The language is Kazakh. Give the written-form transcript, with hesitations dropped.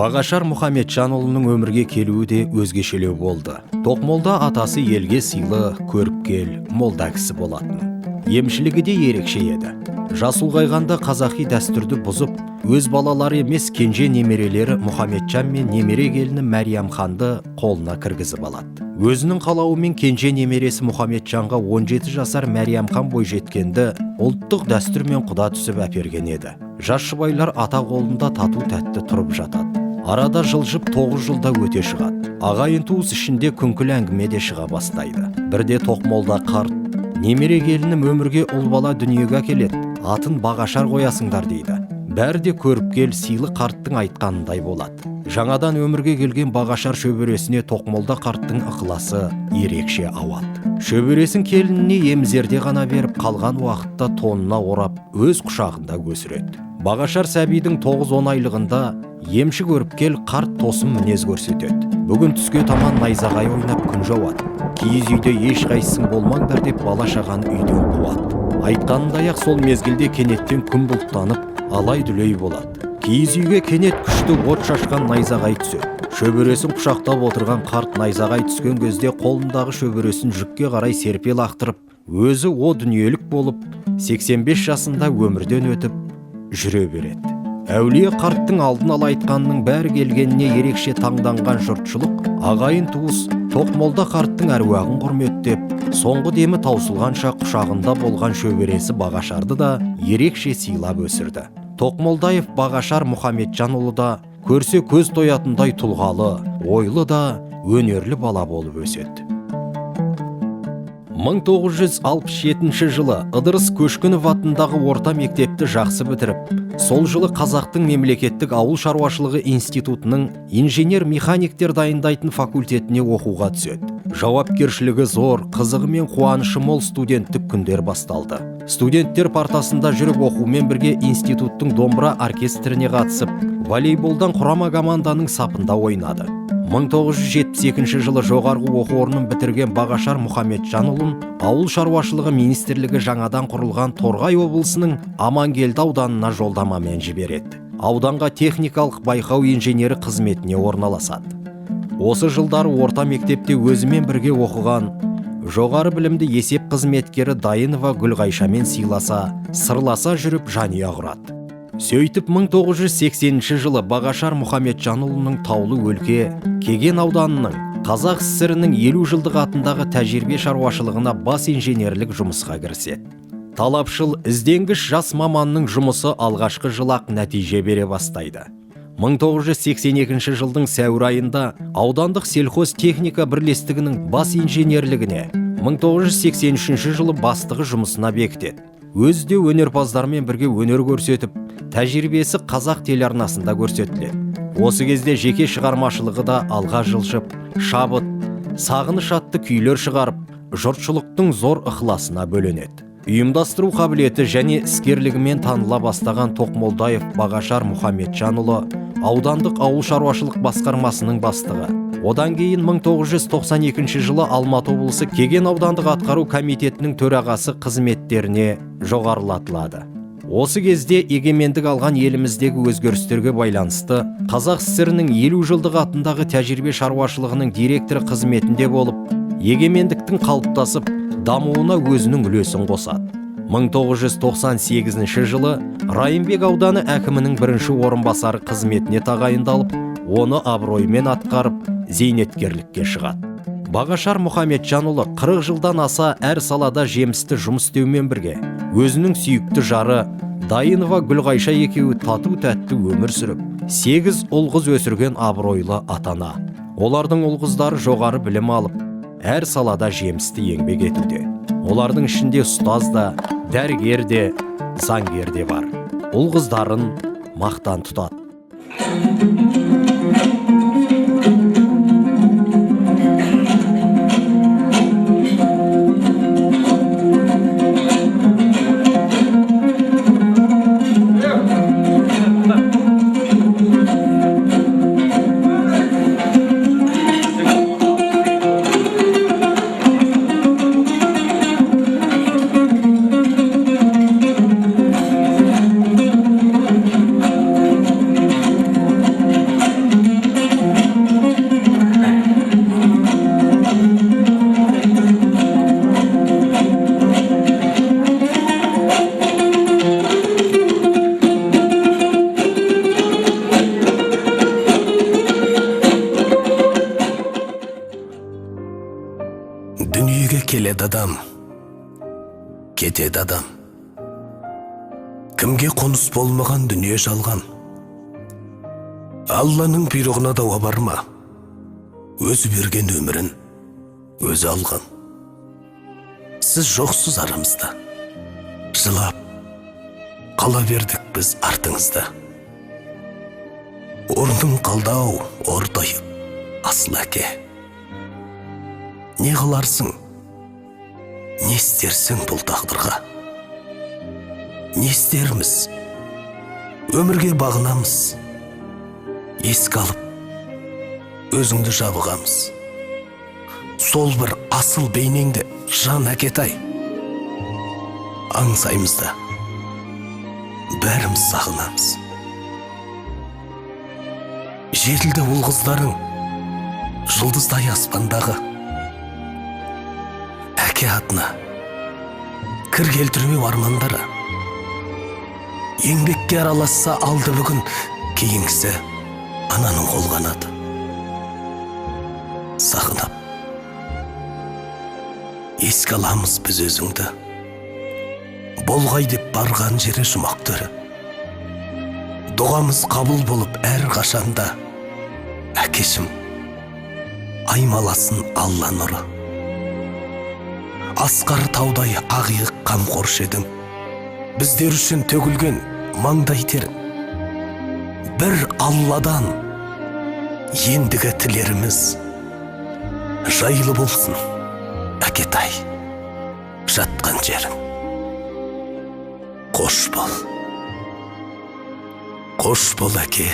Бағашар Мұхамеджанұлының өмірге келуі де өзгешелеу болды. Тоқмолда атасы елге сыйлы, көріпкел, молда кісі болатын. Емшілігі де ерекше еді. Жас ұлғайғанда қазақи дәстүрді бұзып, өз балалары емес кенже немерелері Мұхамеджан мен немере келіні Мәриям ханды қолына кіргізіп алады. Өзінің қалауымен кенже немересі Мұхамеджанға 17 жасар Мәриям хан бойжеткенді ұлттық дәстүрмен құда түсіп әперген еді. Жас жұбайлар ата қолында тату тәтті тұрып жатады. Арада жылжып 9 жылда өте шығады. Ағайын туыс ішінде күңкіл әңгіме де шыға бастайды. Бірде Тоқмолда қарт, немере келінім өмірге ұл бала дүниеге әкеледі, атын Бағашар қоясыңдар дейді. Бәрі де көріпкел сыйлы қарттың айтқанындай болады. Жаңадан өмірге келген Бағашар шөбересіне Тоқмолда қарттың ықыласы ерекше ауады. Шөбересін келініне емзерде ғана беріп, қалған уақытта тонына орап, өз құшағында өсіреді. Бағашар сәбидің 9-10 айлығында емші көріпкел қарт тосын мінез көрсетеді. Бүгін түске таман найзағай ойнап күн жауады. Киіз үйде ешқайсың болмаңдар деп бала-шағаны үйден қуады. Айтқанындай-ақ сол мезгілде кенеттен күн бұлттанып, алай-дүлей болады. Киіз үйге кенет күшті от шашқан найзағай түседі. Шөбересін құшақтап отырған қарт найзағай түскен кезде қолындағы шөбересін жүкке қарай серпе лақтырып, өзі о дүниелік болып, 85 жасында өмірден өтіп жүре береді. Әулие қарттың алдын ала айтқанның бәрі келгеніне ерекше таңданған жұртшылық, ағайын туыс Тоқмолда қарттың әруағын құрметтеп, соңғы демі таусылғанша құшағында болған шөбересі Бағашарды да ерекше сыйлап өсірді. Тоқмолдаев Бағашар Мұхамеджанұлы да көрсе көз тоятындай тұлғалы, ойлы да өнерлі бала болып өседі. 1967 жылы Ыдырыс Көшкінов атындағы орта мектепті жақсы бітіріп, сол жылы Қазақтың мемлекеттік ауыл шаруашылығы институтының инженер-механиктер дайындайтын факультетіне оқуға түседі. Жауапкершілігі зор, қызығы мен қуанышы мол студенттік күндер басталды. Студенттер партасында жүріп оқумен бірге институттың домбыра оркестріне қатысып, волейболдан құрама команданың сапында ойнады. 1972 жылы жоғарғы оқу орнын бітірген Бағашар Мұхамеджанұлын ауыл шаруашылығы министрлігі жаңадан құрылған Торғай облысының Амангелді ауданына жолдамамен жібереді. Ауданға техникалық байқау инженері қызметіне орналасады. Осы жылдары орта мектепте өзімен бірге оқыған жоғары білімді есеп қызметкері Дайынова Гүлғайшамен сырласа жүріп жанұя құрады. Сөйтіп 1980 жылы Бағашар Мұхамеджанұлының Таулы өлке Кеген ауданының Қазақ СССР-ның 50 жылдық атындағы тәжірибе шаруашылығына бас инженерлік жұмысқа кіріседі. Талапшыл, ізденгіш жас маманның жұмысы алғашқы жылақ нәтиже бере бастайды. 1982 жылдың сәуір айында аудандық сельхоз техника бірлестігінің бас инженерлігіне 1983 жылы бастығы жұмысына бекітеді. Өзде өнерпаздармен бірге өнер көрсетіп, тәжірибесі Қазақ телеарнасында көрсетіледі. Осы кезде жеке шығармашылығы да алға жылжып, шабыт, сағыныш атты күйлер шығарып, жұртшылықтың зор ықыласына бөленеді. Ұйымдастыру қабілеті және іскерлігімен таныла бастаған Тоқмолдаев Бағашар Мұхамеджанұлы аудандық ауыл шаруашылық басқармасының бастығы. Одан кейін 1992 жылы Алматы облысы Кеген аудандық атқару комитетінің төрағасы қызметтеріне жоғарылатылады. Осы кезде егемендік алған еліміздегі өзгерістерге байланысты Қазақ СССР-ның 50 жылдық атындағы тәжірибе шаруашылығының директоры қызметінде болып, егемендіктің қалыптасып, дамуына өзінің үлесін қосады. 1998 жылы Райымбек ауданы әкімінің бірінші орынбасары қызметіне тағайындалып, оны абыроймен атқарып, зейнеткерлікке шығады. Бағашар Мұхамеджанұлы 40 жылдан аса әр салада жемісті жұмыс істеумен бірге, өзінің сүйікті жары Дайынова Гүлғайша екеуі тату тәтті өмір сүріп, 8 ұл-қыз өсірген абыройлы атана. Олардың ұл-қыздары жоғары білім алып, әр салада жемісті еңбек етуде. Олардың ішінде ұстаз да, дәрігер де, заңгер де бар. Ұл-қыздарын мақтан тұтады. келеді адам, кетеді адам. Кімге қоныс болмаған дүние жалған. Алланың бұйрығына дауа барма, өзі берген өмірін өзі алған. Сіз жоқсыз арамызда, жылап қала бердік біз артыңызда. Орның қалдау, ордайып, асыл әке. Не қыларсың, не істерсің бұл тағдырға? Не істерміз, өмірге бағынамыз, еске алып, өзіңді жабығамыз. Сол бір асыл бейнеңді жан әкетай, аңсаймыз да, бәріміз сағынамыз. Жетілді ол қыздарың, жұлдыздай аспандағы. Әке атына кір келтірмеу армандары. Еңбекке араласса алды бүгін, кейінгісі ананың қолғанады. Сағынап, еске аламыз біз өзіңді. Болғай деп барған жері жұмақ төрі. Дұғамыз қабыл болып әр қашанда. Әкешім, аймаласын Алла нұры. Асқар таудай ақиық қамқоршы едің. Біздер үшін төгілген маңдай терің. Бір Алладан ендігі тілеріміз жайлы болсын, әкетай, жатқан жерің. Қош бол, әке.